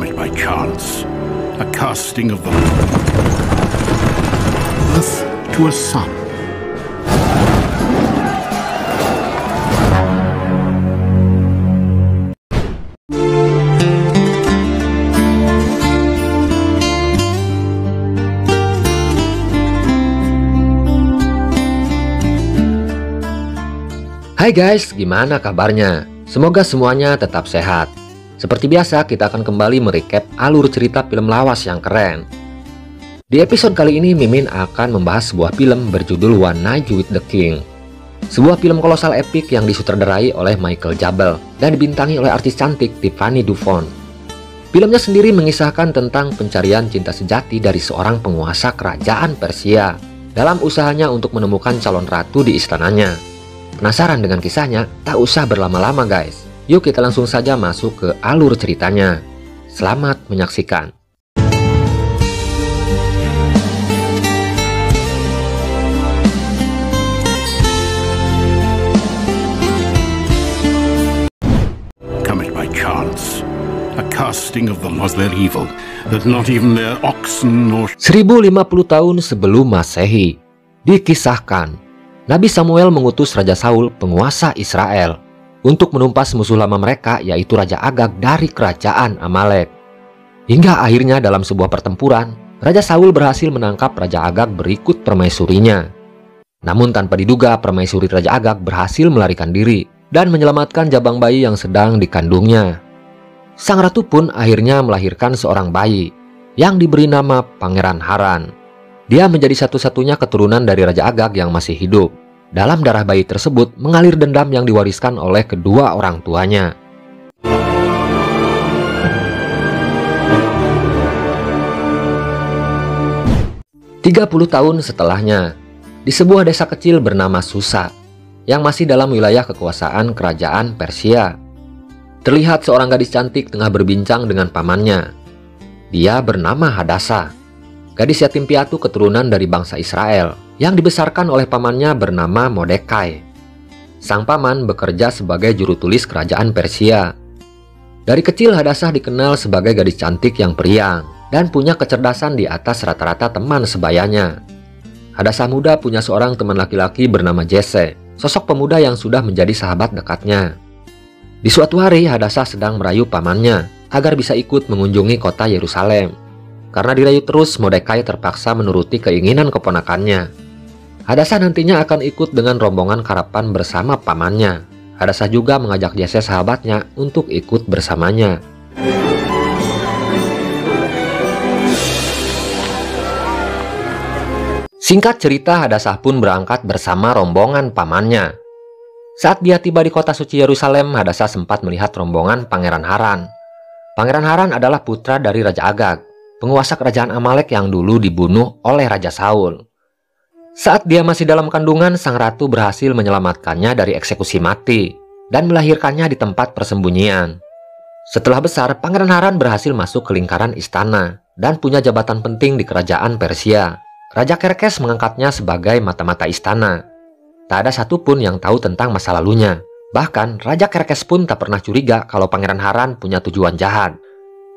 Comet by chance, a casting of the Earth to a sun. Hai guys, gimana kabarnya? Semoga semuanya tetap sehat. Seperti biasa, kita akan kembali merecap alur cerita film lawas yang keren. Di episode kali ini, Mimin akan membahas sebuah film berjudul One Night with the King. Sebuah film kolosal epik yang disutradarai oleh Michael Jabel dan dibintangi oleh artis cantik Tiffany Dufon. Filmnya sendiri mengisahkan tentang pencarian cinta sejati dari seorang penguasa kerajaan Persia dalam usahanya untuk menemukan calon ratu di istananya. Penasaran dengan kisahnya? Tak usah berlama-lama guys. Yuk kita langsung saja masuk ke alur ceritanya. Selamat menyaksikan. Comet by chance, a casting of them was their evil, that not even their oxen or 1050 tahun sebelum Masehi, dikisahkan Nabi Samuel mengutus Raja Saul, penguasa Israel, untuk menumpas musuh lama mereka, yaitu Raja Agag dari kerajaan Amalek. Hingga akhirnya dalam sebuah pertempuran, Raja Saul berhasil menangkap Raja Agag berikut permaisurinya. Namun tanpa diduga, permaisuri Raja Agag berhasil melarikan diri dan menyelamatkan jabang bayi yang sedang dikandungnya. Sang ratu pun akhirnya melahirkan seorang bayi yang diberi nama Pangeran Haran. Dia menjadi satu-satunya keturunan dari Raja Agag yang masih hidup. Dalam darah bayi tersebut mengalir dendam yang diwariskan oleh kedua orang tuanya. Tiga 30 tahun setelahnya, di sebuah desa kecil bernama Susa, yang masih dalam wilayah kekuasaan kerajaan Persia, terlihat seorang gadis cantik tengah berbincang dengan pamannya. Dia bernama Hadasa, gadis yatim piatu keturunan dari bangsa Israel yang dibesarkan oleh pamannya bernama Mordekai. Sang paman bekerja sebagai juru tulis kerajaan Persia. Dari kecil Hadasah dikenal sebagai gadis cantik yang periang dan punya kecerdasan di atas rata-rata teman sebayanya. Hadasah muda punya seorang teman laki-laki bernama Jesse, sosok pemuda yang sudah menjadi sahabat dekatnya. Di suatu hari Hadasah sedang merayu pamannya agar bisa ikut mengunjungi kota Yerusalem. Karena dirayu terus, Mordekai terpaksa menuruti keinginan keponakannya. Hadasah nantinya akan ikut dengan rombongan karapan bersama pamannya. Hadasah juga mengajak Jesse sahabatnya untuk ikut bersamanya. Singkat cerita, Hadasah pun berangkat bersama rombongan pamannya. Saat dia tiba di kota suci Yerusalem, Hadasah sempat melihat rombongan Pangeran Haran. Pangeran Haran adalah putra dari Raja Agag, penguasa kerajaan Amalek yang dulu dibunuh oleh Raja Saul. Saat dia masih dalam kandungan, sang ratu berhasil menyelamatkannya dari eksekusi mati dan melahirkannya di tempat persembunyian. Setelah besar, Pangeran Haran berhasil masuk ke lingkaran istana dan punya jabatan penting di kerajaan Persia. Raja Kerkes mengangkatnya sebagai mata-mata istana. Tak ada satupun yang tahu tentang masa lalunya. Bahkan, Raja Kerkes pun tak pernah curiga kalau Pangeran Haran punya tujuan jahat,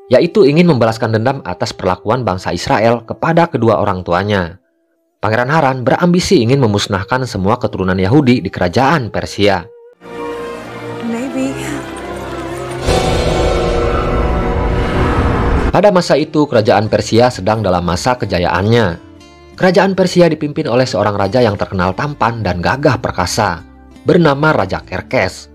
yaitu ingin membalaskan dendam atas perlakuan bangsa Israel kepada kedua orang tuanya. Pangeran Haran berambisi ingin memusnahkan semua keturunan Yahudi di kerajaan Persia. Pada masa itu, kerajaan Persia sedang dalam masa kejayaannya. Kerajaan Persia dipimpin oleh seorang raja yang terkenal tampan dan gagah perkasa, bernama Raja Kerkes.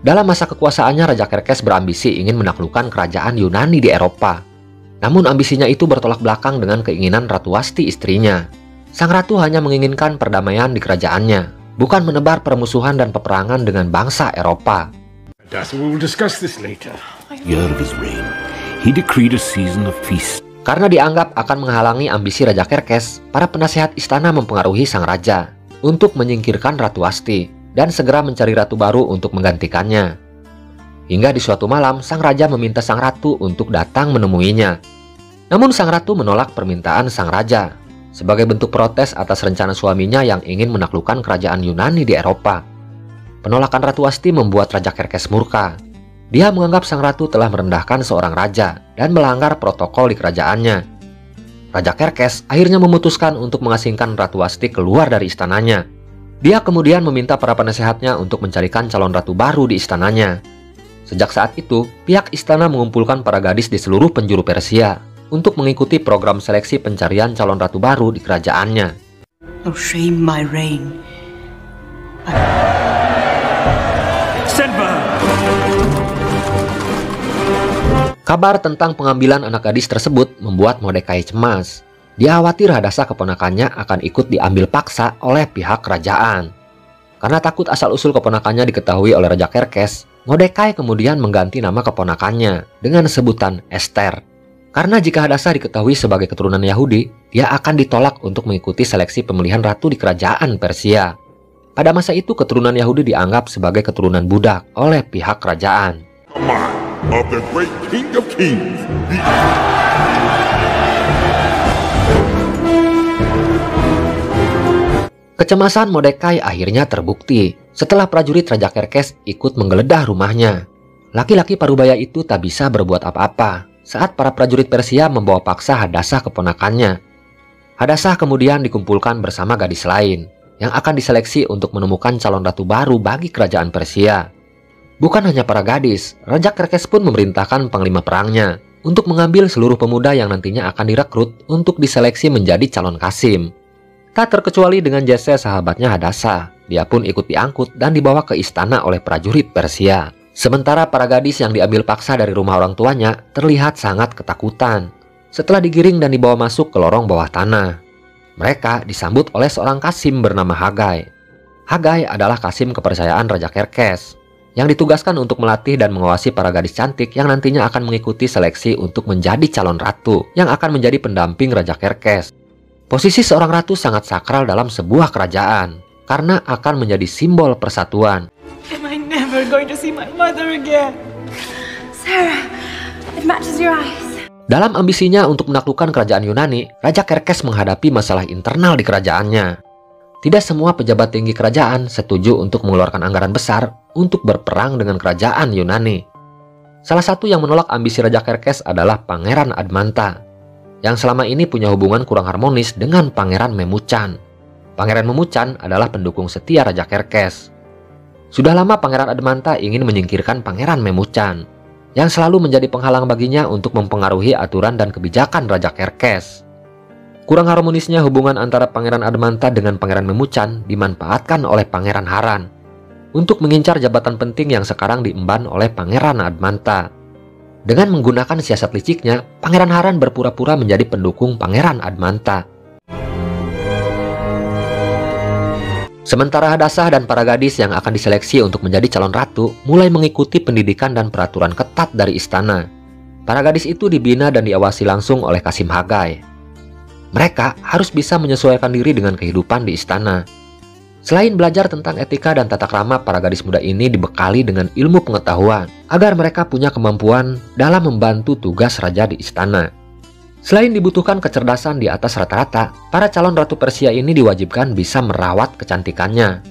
Dalam masa kekuasaannya, Raja Kerkes berambisi ingin menaklukkan kerajaan Yunani di Eropa. Namun ambisinya itu bertolak belakang dengan keinginan Ratu Wasti istrinya. Sang ratu hanya menginginkan perdamaian di kerajaannya, bukan menebar permusuhan dan peperangan dengan bangsa Eropa. We will discuss this later. Year of his reign, he decreed a season of feast. Karena dianggap akan menghalangi ambisi Raja Kerkes, para penasehat istana mempengaruhi sang raja untuk menyingkirkan Ratu Wasti dan segera mencari ratu baru untuk menggantikannya. Hingga di suatu malam, sang raja meminta sang ratu untuk datang menemuinya. Namun sang ratu menolak permintaan sang raja sebagai bentuk protes atas rencana suaminya yang ingin menaklukkan kerajaan Yunani di Eropa. Penolakan Ratu Wasti membuat Raja Kerkes murka. Dia menganggap sang ratu telah merendahkan seorang raja dan melanggar protokol di kerajaannya. Raja Xerxes akhirnya memutuskan untuk mengasingkan Ratu Wasti keluar dari istananya. Dia kemudian meminta para penasehatnya untuk mencarikan calon ratu baru di istananya. Sejak saat itu, pihak istana mengumpulkan para gadis di seluruh penjuru Persia untuk mengikuti program seleksi pencarian calon ratu baru di kerajaannya. Oh, shame my reign. Kabar tentang pengambilan anak gadis tersebut membuat Mordekai cemas. Dia khawatir Hadasa keponakannya akan ikut diambil paksa oleh pihak kerajaan. Karena takut asal-usul keponakannya diketahui oleh Raja Xerxes, Mordekai kemudian mengganti nama keponakannya dengan sebutan Esther. Karena jika Hadasa diketahui sebagai keturunan Yahudi, dia akan ditolak untuk mengikuti seleksi pemilihan ratu di kerajaan Persia. Pada masa itu keturunan Yahudi dianggap sebagai keturunan budak oleh pihak kerajaan. Of the great King of Kings. Kecemasan Mordekai akhirnya terbukti setelah prajurit Raja Xerxes ikut menggeledah rumahnya. Laki-laki parubaya itu tak bisa berbuat apa-apa saat para prajurit Persia membawa paksa Hadasa keponakannya. Hadasa kemudian dikumpulkan bersama gadis lain yang akan diseleksi untuk menemukan calon ratu baru bagi kerajaan Persia. Bukan hanya para gadis, Raja Xerxes pun memerintahkan panglima perangnya untuk mengambil seluruh pemuda yang nantinya akan direkrut untuk diseleksi menjadi calon kasim. Tak terkecuali dengan Jesse sahabatnya Hadasa, dia pun ikut diangkut dan dibawa ke istana oleh prajurit Persia. Sementara para gadis yang diambil paksa dari rumah orang tuanya terlihat sangat ketakutan setelah digiring dan dibawa masuk ke lorong bawah tanah. Mereka disambut oleh seorang kasim bernama Hagai. Hagai adalah kasim kepercayaan Raja Xerxes yang ditugaskan untuk melatih dan mengawasi para gadis cantik yang nantinya akan mengikuti seleksi untuk menjadi calon ratu yang akan menjadi pendamping Raja Xerxes. Posisi seorang ratu sangat sakral dalam sebuah kerajaan karena akan menjadi simbol persatuan. Am I never going to see my mother again? Sarah, it matches your eyes. Dalam ambisinya untuk menaklukkan kerajaan Yunani, Raja Xerxes menghadapi masalah internal di kerajaannya. Tidak semua pejabat tinggi kerajaan setuju untuk mengeluarkan anggaran besar untuk berperang dengan kerajaan Yunani. Salah satu yang menolak ambisi Raja Xerxes adalah Pangeran Admanta, yang selama ini punya hubungan kurang harmonis dengan Pangeran Memucan. Pangeran Memucan adalah pendukung setia Raja Xerxes. Sudah lama Pangeran Admanta ingin menyingkirkan Pangeran Memucan, yang selalu menjadi penghalang baginya untuk mempengaruhi aturan dan kebijakan Raja Xerxes. Kurang harmonisnya hubungan antara Pangeran Admanta dengan Pangeran Memucan dimanfaatkan oleh Pangeran Haran untuk mengincar jabatan penting yang sekarang diemban oleh Pangeran Admanta. Dengan menggunakan siasat liciknya, Pangeran Haran berpura-pura menjadi pendukung Pangeran Admanta. Sementara Hadasa dan para gadis yang akan diseleksi untuk menjadi calon ratu mulai mengikuti pendidikan dan peraturan ketat dari istana. Para gadis itu dibina dan diawasi langsung oleh Kasim Hagai. Mereka harus bisa menyesuaikan diri dengan kehidupan di istana. Selain belajar tentang etika dan tata krama, para gadis muda ini dibekali dengan ilmu pengetahuan agar mereka punya kemampuan dalam membantu tugas raja di istana. Selain dibutuhkan kecerdasan di atas rata-rata, para calon ratu Persia ini diwajibkan bisa merawat kecantikannya.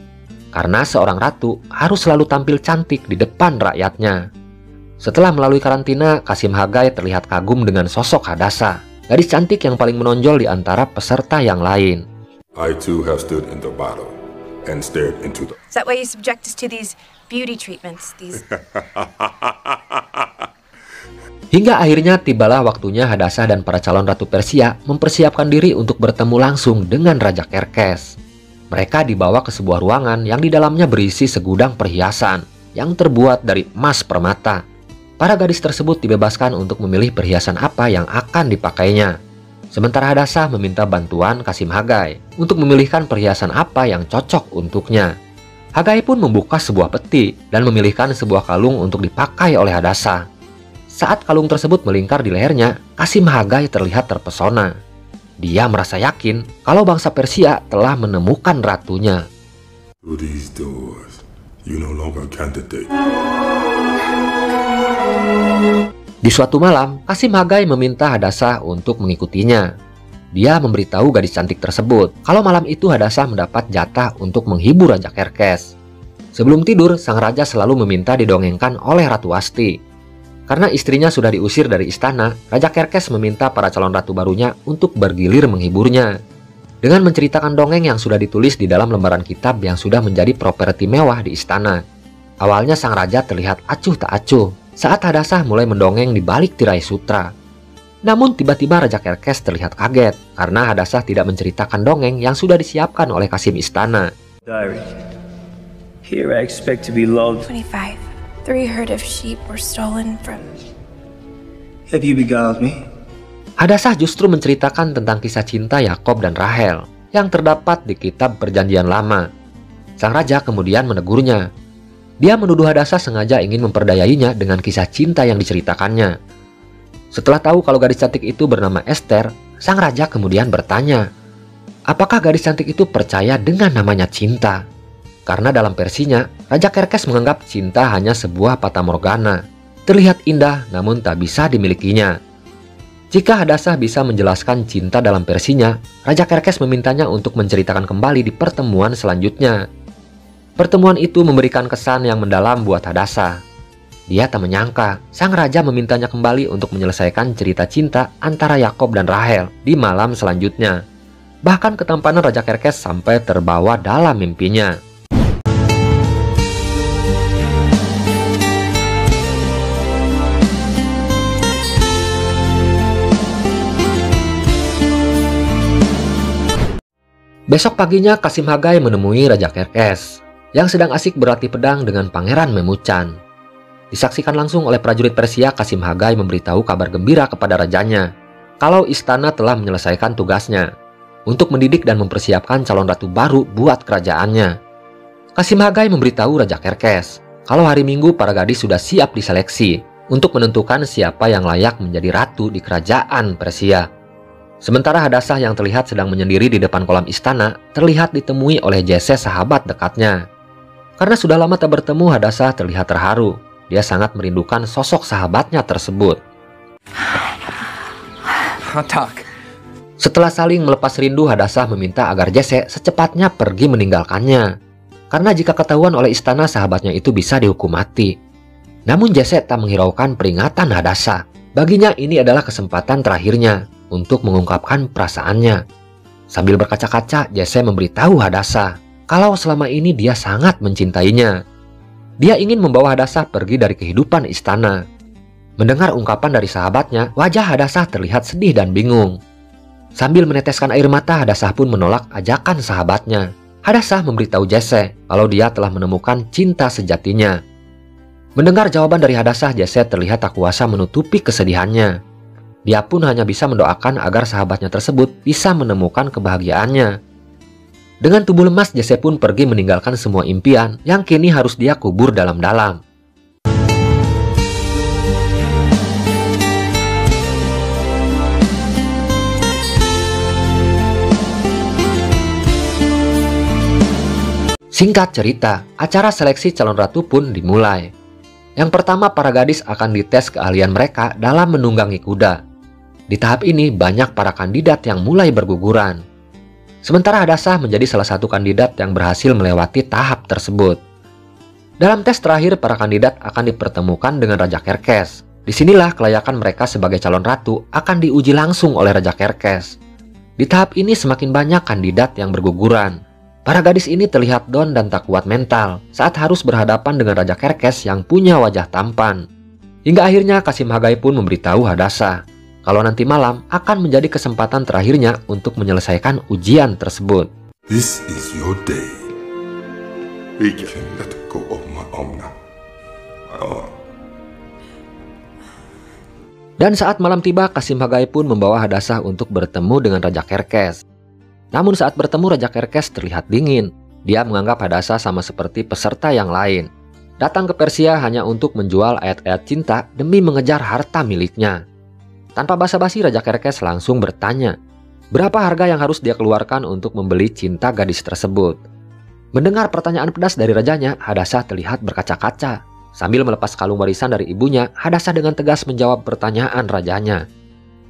Karena seorang ratu harus selalu tampil cantik di depan rakyatnya. Setelah melalui karantina, Kasim Hagai terlihat kagum dengan sosok Hadasa, gadis cantik yang paling menonjol di antara peserta yang lain. I too have stood in the battle and stared into the... Is that why you subject us to these beauty treatments? Hingga akhirnya tibalah waktunya Hadasa dan para calon ratu Persia mempersiapkan diri untuk bertemu langsung dengan Raja Xerxes. Mereka dibawa ke sebuah ruangan yang di dalamnya berisi segudang perhiasan yang terbuat dari emas permata. Para gadis tersebut dibebaskan untuk memilih perhiasan apa yang akan dipakainya. Sementara Hadasa meminta bantuan Kasim Hagai untuk memilihkan perhiasan apa yang cocok untuknya. Hagai pun membuka sebuah peti dan memilihkan sebuah kalung untuk dipakai oleh Hadasa. Saat kalung tersebut melingkar di lehernya, Kasim Hagai terlihat terpesona. Dia merasa yakin kalau bangsa Persia telah menemukan ratunya. Through these doors, you no longer candidate. Di suatu malam, Kasim Hagai meminta Hadasa untuk mengikutinya. Dia memberitahu gadis cantik tersebut kalau malam itu Hadasa mendapat jatah untuk menghibur Raja Xerxes. Sebelum tidur, sang raja selalu meminta didongengkan oleh Ratu Wasti. Karena istrinya sudah diusir dari istana, Raja Xerxes meminta para calon ratu barunya untuk bergilir menghiburnya. Dengan menceritakan dongeng yang sudah ditulis di dalam lembaran kitab yang sudah menjadi properti mewah di istana. Awalnya sang raja terlihat acuh tak acuh saat Hadassah mulai mendongeng di balik tirai sutra. Namun tiba-tiba Raja Xerxes terlihat kaget karena Hadassah tidak menceritakan dongeng yang sudah disiapkan oleh Kasim istana. Diary. Here I expect to be loved. 25. 3 herd of sheep were stolen from... Have you beguiled me? Hadassah justru menceritakan tentang kisah cinta Yakob dan Rahel yang terdapat di kitab Perjanjian Lama. Sang raja kemudian menegurnya. Dia menuduh Hadassah sengaja ingin memperdayainya dengan kisah cinta yang diceritakannya. Setelah tahu kalau gadis cantik itu bernama Esther, sang raja kemudian bertanya, apakah gadis cantik itu percaya dengan namanya cinta? Karena dalam versinya, Raja Xerxes menganggap cinta hanya sebuah fatamorgana, terlihat indah namun tak bisa dimilikinya. Jika Hadassah bisa menjelaskan cinta dalam versinya, Raja Xerxes memintanya untuk menceritakan kembali di pertemuan selanjutnya. Pertemuan itu memberikan kesan yang mendalam buat Hadassah. Dia tak menyangka sang raja memintanya kembali untuk menyelesaikan cerita cinta antara Yakob dan Rahel di malam selanjutnya. Bahkan ketampanan Raja Xerxes sampai terbawa dalam mimpinya. Besok paginya Kasim Hagai menemui Raja Xerxes yang sedang asik berlatih pedang dengan Pangeran Memucan. Disaksikan langsung oleh prajurit Persia, Kasim Hagai memberitahu kabar gembira kepada rajanya kalau istana telah menyelesaikan tugasnya untuk mendidik dan mempersiapkan calon ratu baru buat kerajaannya. Kasim Hagai memberitahu Raja Xerxes kalau hari Minggu para gadis sudah siap diseleksi untuk menentukan siapa yang layak menjadi ratu di kerajaan Persia. Sementara Hadassah yang terlihat sedang menyendiri di depan kolam istana terlihat ditemui oleh Jesse, sahabat dekatnya. Karena sudah lama tak bertemu, Hadassah terlihat terharu. Dia sangat merindukan sosok sahabatnya tersebut. Setelah saling melepas rindu, Hadassah meminta agar Jesse secepatnya pergi meninggalkannya. Karena jika ketahuan oleh istana, sahabatnya itu bisa dihukum mati. Namun Jesse tak menghiraukan peringatan Hadassah. Baginya ini adalah kesempatan terakhirnya untuk mengungkapkan perasaannya. Sambil berkaca-kaca, Jesse memberitahu Hadassah kalau selama ini dia sangat mencintainya. Dia ingin membawa Hadassah pergi dari kehidupan istana. Mendengar ungkapan dari sahabatnya, wajah Hadassah terlihat sedih dan bingung. Sambil meneteskan air mata, Hadassah pun menolak ajakan sahabatnya. Hadassah memberitahu Jesse kalau dia telah menemukan cinta sejatinya. Mendengar jawaban dari Hadassah, Jesse terlihat tak kuasa menutupi kesedihannya. Dia pun hanya bisa mendoakan agar sahabatnya tersebut bisa menemukan kebahagiaannya. Dengan tubuh lemas, Jesse pun pergi meninggalkan semua impian yang kini harus dia kubur dalam-dalam. Singkat cerita, acara seleksi calon ratu pun dimulai. Yang pertama, para gadis akan dites keahlian mereka dalam menunggangi kuda. Di tahap ini, banyak para kandidat yang mulai berguguran. Sementara Hadassah menjadi salah satu kandidat yang berhasil melewati tahap tersebut. Dalam tes terakhir, para kandidat akan dipertemukan dengan Raja Xerxes. Disinilah kelayakan mereka sebagai calon ratu akan diuji langsung oleh Raja Xerxes. Di tahap ini semakin banyak kandidat yang berguguran. Para gadis ini terlihat down dan tak kuat mental saat harus berhadapan dengan Raja Xerxes yang punya wajah tampan. Hingga akhirnya Kasim Hagai pun memberitahu Hadassah kalau nanti malam akan menjadi kesempatan terakhirnya untuk menyelesaikan ujian tersebut. This is your day. We can let go of my arm now. Dan saat malam tiba, Kasim Hagai pun membawa Hadassah untuk bertemu dengan Raja Xerxes. Namun saat bertemu, Raja Xerxes terlihat dingin. Dia menganggap Hadassah sama seperti peserta yang lain. Datang ke Persia hanya untuk menjual ayat-ayat cinta demi mengejar harta miliknya. Tanpa basa-basi, Raja Xerxes langsung bertanya, berapa harga yang harus dia keluarkan untuk membeli cinta gadis tersebut. Mendengar pertanyaan pedas dari rajanya, Hadassah terlihat berkaca-kaca. Sambil melepas kalung warisan dari ibunya, Hadassah dengan tegas menjawab pertanyaan rajanya.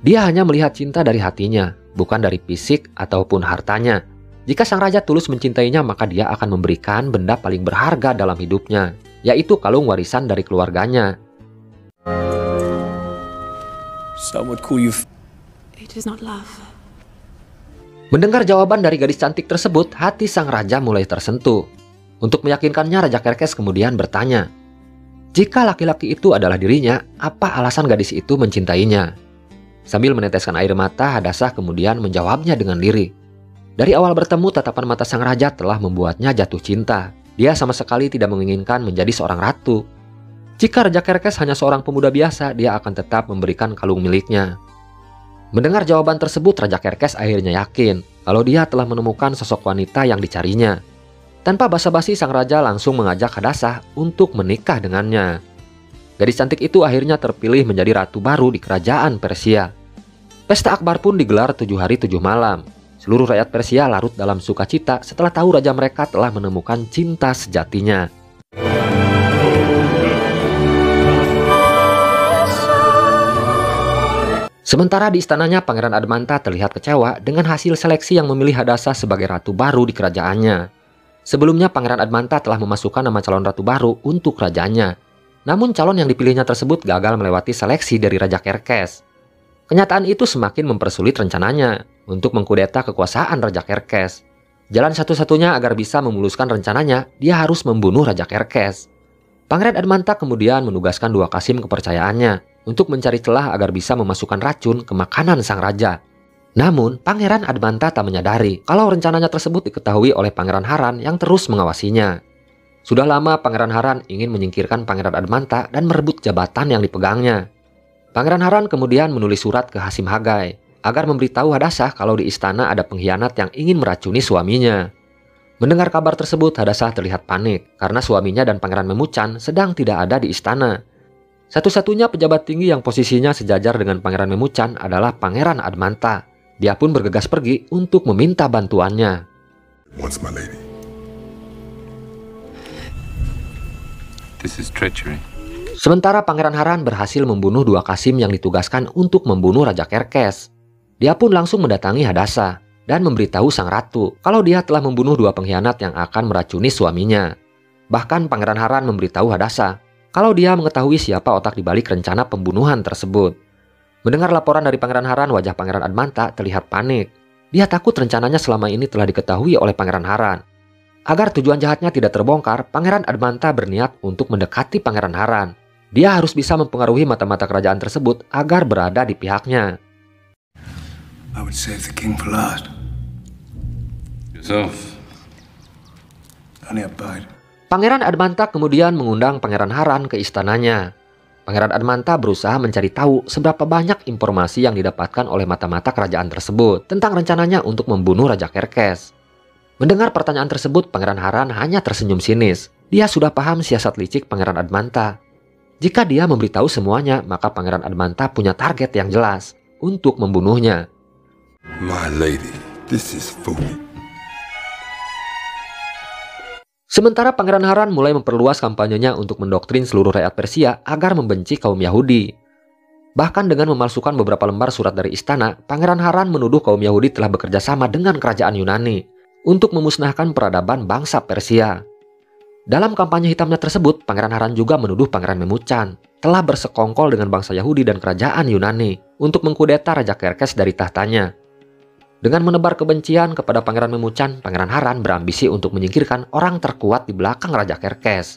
Dia hanya melihat cinta dari hatinya, bukan dari fisik ataupun hartanya. Jika sang raja tulus mencintainya, maka dia akan memberikan benda paling berharga dalam hidupnya, yaitu kalung warisan dari keluarganya. Some would call you It is not love. Mendengar jawaban dari gadis cantik tersebut, hati sang raja mulai tersentuh. Untuk meyakinkannya, Raja Xerxes kemudian bertanya, jika laki-laki itu adalah dirinya, apa alasan gadis itu mencintainya? Sambil meneteskan air mata, Hadassah kemudian menjawabnya dengan lirih. Dari awal bertemu, tatapan mata sang raja telah membuatnya jatuh cinta. Dia sama sekali tidak menginginkan menjadi seorang ratu. Jika Raja Xerxes hanya seorang pemuda biasa, dia akan tetap memberikan kalung miliknya. Mendengar jawaban tersebut, Raja Xerxes akhirnya yakin kalau dia telah menemukan sosok wanita yang dicarinya. Tanpa basa-basi, sang raja langsung mengajak Hadassah untuk menikah dengannya. Gadis cantik itu akhirnya terpilih menjadi ratu baru di kerajaan Persia. Pesta akbar pun digelar 7 hari 7 malam. Seluruh rakyat Persia larut dalam sukacita setelah tahu raja mereka telah menemukan cinta sejatinya. Sementara di istananya, Pangeran Admantha terlihat kecewa dengan hasil seleksi yang memilih Hadassah sebagai ratu baru di kerajaannya. Sebelumnya, Pangeran Admantha telah memasukkan nama calon ratu baru untuk kerajaannya. Namun calon yang dipilihnya tersebut gagal melewati seleksi dari Raja Xerxes. Kenyataan itu semakin mempersulit rencananya untuk mengkudeta kekuasaan Raja Xerxes. Jalan satu-satunya agar bisa memuluskan rencananya, dia harus membunuh Raja Xerxes. Pangeran Admantha kemudian menugaskan 2 kasim kepercayaannya untuk mencari celah agar bisa memasukkan racun ke makanan sang raja. Namun, Pangeran Admantha tak menyadari kalau rencananya tersebut diketahui oleh Pangeran Harran yang terus mengawasinya. Sudah lama Pangeran Harran ingin menyingkirkan Pangeran Admantha dan merebut jabatan yang dipegangnya. Pangeran Harran kemudian menulis surat ke Hasim Hagai agar memberitahu Hadassah kalau di istana ada pengkhianat yang ingin meracuni suaminya. Mendengar kabar tersebut, Hadassah terlihat panik karena suaminya dan Pangeran Memucan sedang tidak ada di istana. Satu-satunya pejabat tinggi yang posisinya sejajar dengan Pangeran Memucan adalah Pangeran Admantha. Dia pun bergegas pergi untuk meminta bantuannya. Once, my lady. This is treachery. Sementara Pangeran Harran berhasil membunuh 2 kasim yang ditugaskan untuk membunuh Raja Xerxes. Dia pun langsung mendatangi Hadassah dan memberitahu sang ratu kalau dia telah membunuh 2 pengkhianat yang akan meracuni suaminya. Bahkan Pangeran Harran memberitahu Hadassah kalau dia mengetahui siapa otak di balik rencana pembunuhan tersebut. Mendengar laporan dari Pangeran Harran, wajah Pangeran Admantha terlihat panik. Dia takut rencananya selama ini telah diketahui oleh Pangeran Harran. Agar tujuan jahatnya tidak terbongkar, Pangeran Admantha berniat untuk mendekati Pangeran Harran. Dia harus bisa mempengaruhi mata-mata kerajaan tersebut agar berada di pihaknya. I would save the king for last. Yourself. Only abide. Pangeran Admantha kemudian mengundang Pangeran Harran ke istananya. Pangeran Admantha berusaha mencari tahu seberapa banyak informasi yang didapatkan oleh mata-mata kerajaan tersebut tentang rencananya untuk membunuh Raja Xerxes. Mendengar pertanyaan tersebut, Pangeran Harran hanya tersenyum sinis. Dia sudah paham siasat licik Pangeran Admantha. Jika dia memberitahu semuanya, maka Pangeran Admantha punya target yang jelas untuk membunuhnya. My lady, this is foolish. Sementara Pangeran Harran mulai memperluas kampanyenya untuk mendoktrin seluruh rakyat Persia agar membenci kaum Yahudi. Bahkan dengan memalsukan beberapa lembar surat dari istana, Pangeran Harran menuduh kaum Yahudi telah bekerja sama dengan kerajaan Yunani untuk memusnahkan peradaban bangsa Persia. Dalam kampanye hitamnya tersebut, Pangeran Harran juga menuduh Pangeran Memucan telah bersekongkol dengan bangsa Yahudi dan kerajaan Yunani untuk mengkudeta Raja Xerxes dari tahtanya. Dengan menebar kebencian kepada Pangeran Memucan, Pangeran Harran berambisi untuk menyingkirkan orang terkuat di belakang Raja Xerxes.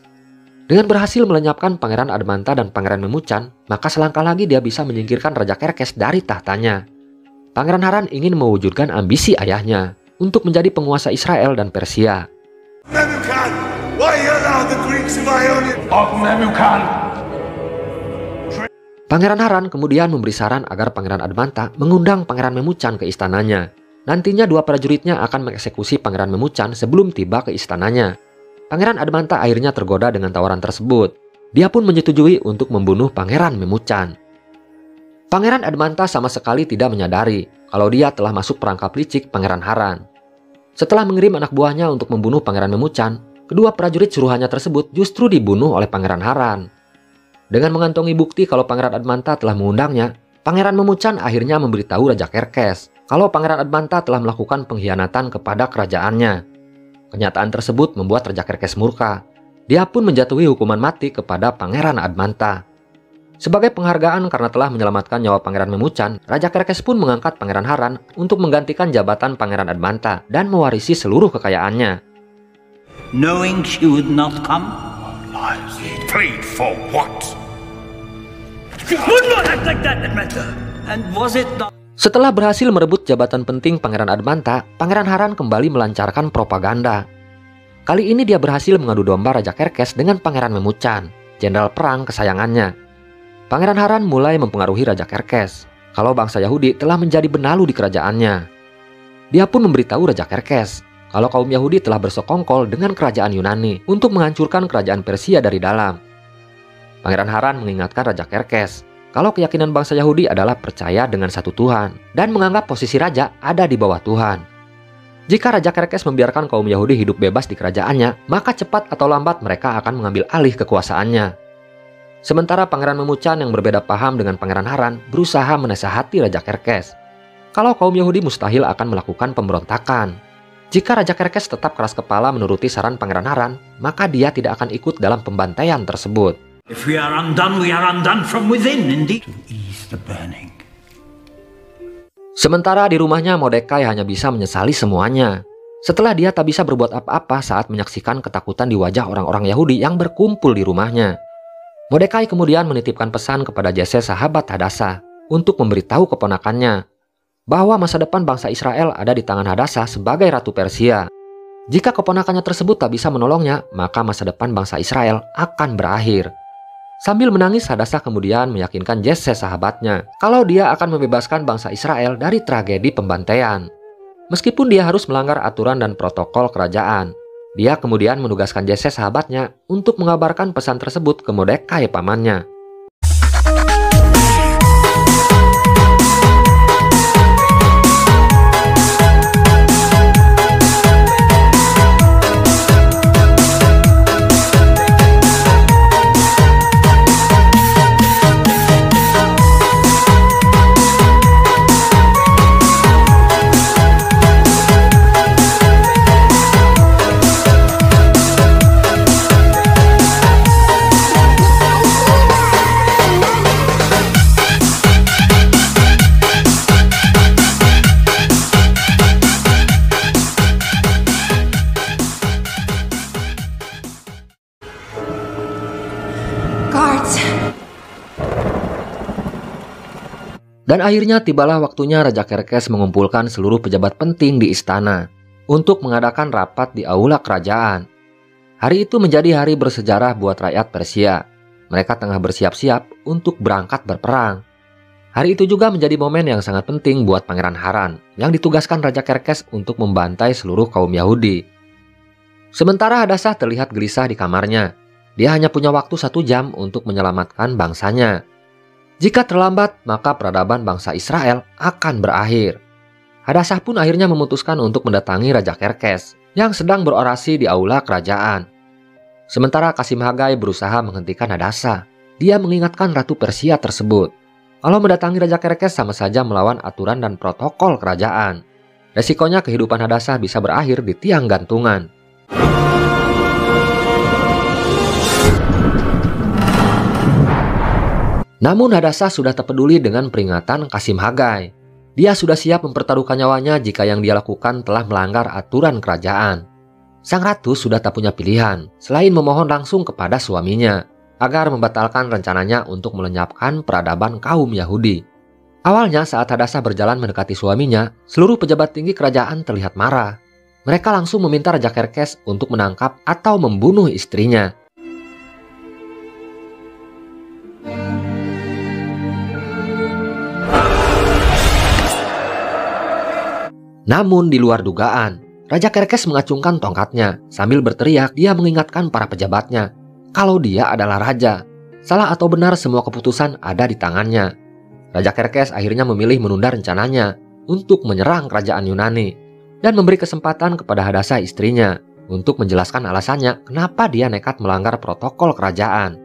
Dengan berhasil melenyapkan Pangeran Admantha dan Pangeran Memucan, maka selangkah lagi dia bisa menyingkirkan Raja Xerxes dari tahtanya. Pangeran Harran ingin mewujudkan ambisi ayahnya untuk menjadi penguasa Israel dan Persia. Memucan, why you allow the Greeks of Ionia? Pangeran Harran kemudian memberi saran agar Pangeran Admantha mengundang Pangeran Memucan ke istananya. Nantinya 2 prajuritnya akan mengeksekusi Pangeran Memucan sebelum tiba ke istananya. Pangeran Admantha akhirnya tergoda dengan tawaran tersebut. Dia pun menyetujui untuk membunuh Pangeran Memucan. Pangeran Admantha sama sekali tidak menyadari kalau dia telah masuk perangkap licik Pangeran Harran. Setelah mengirim anak buahnya untuk membunuh Pangeran Memucan, kedua prajurit suruhannya tersebut justru dibunuh oleh Pangeran Harran. Dengan mengantongi bukti kalau Pangeran Admantha telah mengundangnya, Pangeran Memucan akhirnya memberitahu Raja Xerxes kalau Pangeran Admantha telah melakukan pengkhianatan kepada kerajaannya. Kenyataan tersebut membuat Raja Kerkes murka. Dia pun menjatuhi hukuman mati kepada Pangeran Admantha. Sebagai penghargaan karena telah menyelamatkan nyawa Pangeran Memucan, Raja Kerkes pun mengangkat Pangeran Haran untuk menggantikan jabatan Pangeran Admantha dan mewarisi seluruh kekayaannya. Knowing she would not come? Lives paid for what? Would not act like that, Admantha. And was it not? Setelah berhasil merebut jabatan penting Pangeran Admantha, Pangeran Haran kembali melancarkan propaganda. Kali ini dia berhasil mengadu domba Raja Kerkes dengan Pangeran Memucan, jenderal perang kesayangannya. Pangeran Haran mulai mempengaruhi Raja Kerkes kalau bangsa Yahudi telah menjadi benalu di kerajaannya. Dia pun memberitahu Raja Kerkes kalau kaum Yahudi telah bersekongkol dengan kerajaan Yunani untuk menghancurkan kerajaan Persia dari dalam. Pangeran Haran mengingatkan Raja Kerkes kalau keyakinan bangsa Yahudi adalah percaya dengan satu Tuhan dan menganggap posisi raja ada di bawah Tuhan. Jika Raja Kerkes membiarkan kaum Yahudi hidup bebas di kerajaannya, maka cepat atau lambat mereka akan mengambil alih kekuasaannya. Sementara Pangeran Memucan yang berbeda paham dengan Pangeran Haran berusaha menasihati Raja Kerkes kalau kaum Yahudi mustahil akan melakukan pemberontakan. Jika Raja Kerkes tetap keras kepala menuruti saran Pangeran Haran, maka dia tidak akan ikut dalam pembantaian tersebut. If we are undone from within, indeed. To ease the burning. Sementara di rumahnya Mordekai hanya bisa menyesali semuanya. Setelah dia tak bisa berbuat apa-apa saat menyaksikan ketakutan di wajah orang-orang Yahudi yang berkumpul di rumahnya. Mordekai kemudian menitipkan pesan kepada Jesse sahabat Hadasa untuk memberitahu keponakannya bahwa masa depan bangsa Israel ada di tangan Hadasa sebagai Ratu Persia. Jika keponakannya tersebut tak bisa menolongnya, maka masa depan bangsa Israel akan berakhir. Sambil menangis, Hadasa kemudian meyakinkan Jesse sahabatnya kalau dia akan membebaskan bangsa Israel dari tragedi pembantaian. Meskipun dia harus melanggar aturan dan protokol kerajaan, dia kemudian menugaskan Jesse sahabatnya untuk mengabarkan pesan tersebut ke Mordekai pamannya. Dan akhirnya tibalah waktunya Raja Kerkes mengumpulkan seluruh pejabat penting di istana untuk mengadakan rapat di aula kerajaan. Hari itu menjadi hari bersejarah buat rakyat Persia. Mereka tengah bersiap-siap untuk berangkat berperang. Hari itu juga menjadi momen yang sangat penting buat Pangeran Haran yang ditugaskan Raja Kerkes untuk membantai seluruh kaum Yahudi. Sementara Hadasa terlihat gelisah di kamarnya. Dia hanya punya waktu 1 jam untuk menyelamatkan bangsanya. Jika terlambat, maka peradaban bangsa Israel akan berakhir. Hadasa pun akhirnya memutuskan untuk mendatangi Raja Kerkes yang sedang berorasi di aula kerajaan. Sementara Kasim Hagai berusaha menghentikan Hadasa. Dia mengingatkan Ratu Persia tersebut kalau mendatangi Raja Kerkes sama saja melawan aturan dan protokol kerajaan. Resikonya kehidupan Hadasa bisa berakhir di tiang gantungan. Namun Hadasa sudah tak peduli dengan peringatan Kasim Hagai. Dia sudah siap mempertaruhkan nyawanya jika yang dia lakukan telah melanggar aturan kerajaan. Sang ratu sudah tak punya pilihan selain memohon langsung kepada suaminya agar membatalkan rencananya untuk melenyapkan peradaban kaum Yahudi. Awalnya saat Hadasa berjalan mendekati suaminya, seluruh pejabat tinggi kerajaan terlihat marah. Mereka langsung meminta Raja Kerkes untuk menangkap atau membunuh istrinya. Namun di luar dugaan, Raja Kerkes mengacungkan tongkatnya. Sambil berteriak, dia mengingatkan para pejabatnya kalau dia adalah raja. Salah atau benar, semua keputusan ada di tangannya. Raja Kerkes akhirnya memilih menunda rencananya untuk menyerang kerajaan Yunani dan memberi kesempatan kepada Hadasa istrinya untuk menjelaskan alasannya kenapa dia nekat melanggar protokol kerajaan.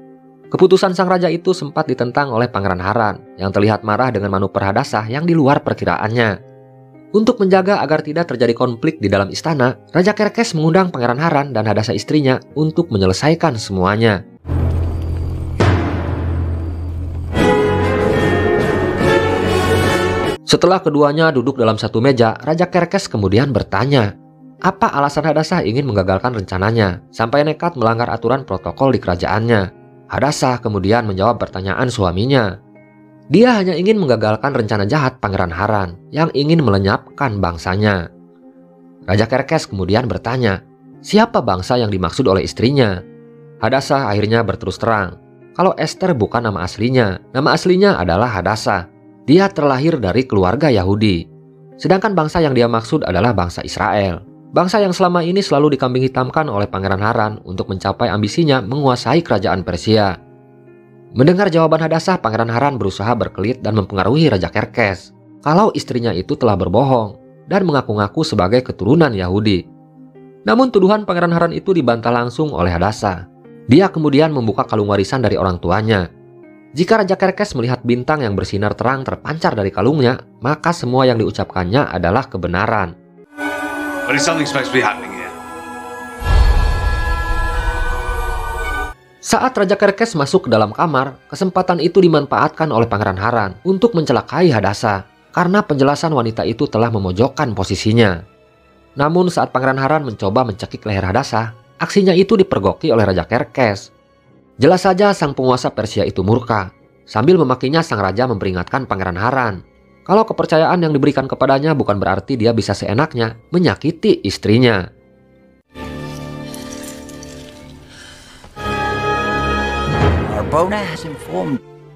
Keputusan sang raja itu sempat ditentang oleh Pangeran Haran yang terlihat marah dengan manuver Hadasa yang di luar perkiraannya. Untuk menjaga agar tidak terjadi konflik di dalam istana, Raja Kerkes mengundang Pangeran Harran dan Hadasa istrinya untuk menyelesaikan semuanya. Setelah keduanya duduk dalam satu meja, Raja Kerkes kemudian bertanya, apa alasan Hadasa ingin menggagalkan rencananya sampai nekat melanggar aturan protokol di kerajaannya. Hadasa kemudian menjawab pertanyaan suaminya. Dia hanya ingin menggagalkan rencana jahat Pangeran Harran yang ingin melenyapkan bangsanya. Raja Kerkes kemudian bertanya, siapa bangsa yang dimaksud oleh istrinya? Hadasa akhirnya berterus terang, kalau Esther bukan nama aslinya adalah Hadasa. Dia terlahir dari keluarga Yahudi. Sedangkan bangsa yang dia maksud adalah bangsa Israel. Bangsa yang selama ini selalu dikambing hitamkan oleh Pangeran Harran untuk mencapai ambisinya menguasai kerajaan Persia. Mendengar jawaban Hadasa, Pangeran Harran berusaha berkelit dan mempengaruhi Raja Kerkes kalau istrinya itu telah berbohong dan mengaku-ngaku sebagai keturunan Yahudi. Namun tuduhan Pangeran Harran itu dibantah langsung oleh Hadasa. Dia kemudian membuka kalung warisan dari orang tuanya. Jika Raja Kerkes melihat bintang yang bersinar terang terpancar dari kalungnya, maka semua yang diucapkannya adalah kebenaran. But is something supposed to be happening here? Saat Raja Kerkes masuk ke dalam kamar, kesempatan itu dimanfaatkan oleh Pangeran Harran untuk mencelakai Hadasa karena penjelasan wanita itu telah memojokkan posisinya. Namun saat Pangeran Harran mencoba mencekik leher Hadasa, aksinya itu dipergoki oleh Raja Kerkes. Jelas saja sang penguasa Persia itu murka. Sambil memakinya, sang raja memperingatkan Pangeran Harran kalau kepercayaan yang diberikan kepadanya bukan berarti dia bisa seenaknya menyakiti istrinya.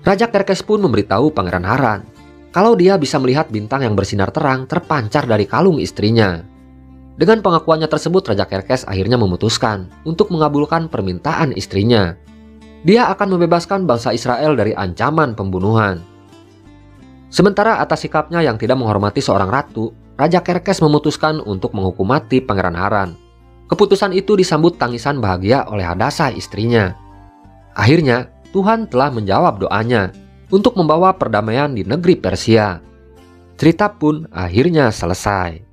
Raja Kerkes pun memberitahu Pangeran Harran kalau dia bisa melihat bintang yang bersinar terang terpancar dari kalung istrinya. Dengan pengakuannya tersebut, Raja Kerkes akhirnya memutuskan untuk mengabulkan permintaan istrinya. Dia akan membebaskan bangsa Israel dari ancaman pembunuhan. Sementara atas sikapnya yang tidak menghormati seorang ratu, Raja Kerkes memutuskan untuk menghukum mati Pangeran Harran. Keputusan itu disambut tangisan bahagia oleh Hadasa istrinya. Akhirnya, Tuhan telah menjawab doanya untuk membawa perdamaian di negeri Persia. Cerita pun akhirnya selesai.